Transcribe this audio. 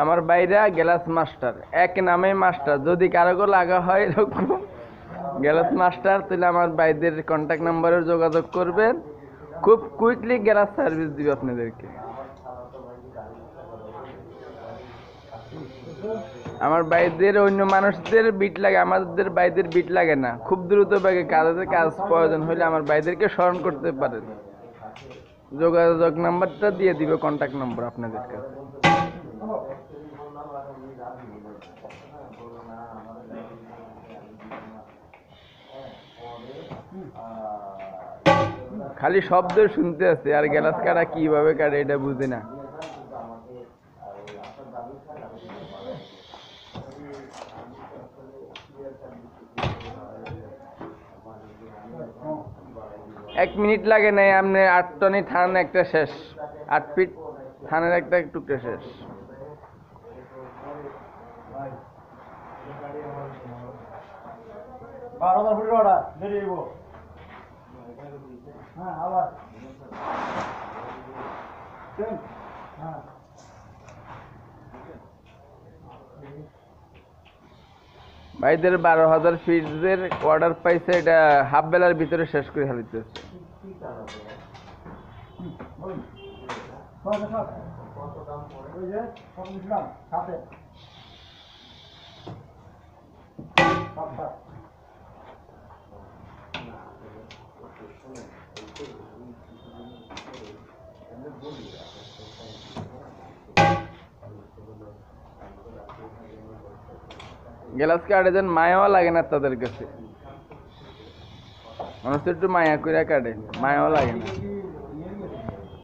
আমার বাইরা glass master, এক নামে মাস্টার। যদি কারো লাগা হয় এরকম গ্লাস মাস্টার, তাহলে আমার ভাইদের কন্ট্যাক্ট নাম্বারে যোগাযোগ করবেন। খুব কুইকলি গ্লাস সার্ভিস দিবে আপনাদেরকে। আমার ভাইদের অন্য মানুষদের বিট লাগে, আমাদের ভাইদের বিট লাগে না। খুব দ্রুত বেগে কাজ প্রয়োজন হলে আমার ভাইদেরকে স্মরণ করতে পারেন। যোগাযোগ নাম্বারটা দিয়ে দিবে, কন্ট্যাক্ট নাম্বার আপনাদের কাছে। খালি শব্দ শুনতে আছে, আর গ্লাস কাটা কিভাবে কাটে এটা বুঝি না। এক মিনিট লাগে নাই, আপনি 8 টনি থান একটা শেষ, 8 ফিট থানের একটা টুকরা শেষ। ভাইদের 12,000 ফিটের অর্ডার পাইছে, এটা হাফ বেলার ভিতরে শেষ করে ফেলতেছে। গ্লাস কাটে যেন মায়াও লাগে না তাদের কাছে, মানুষ একটু মায়া করে কাটে, মায়াও লাগে না।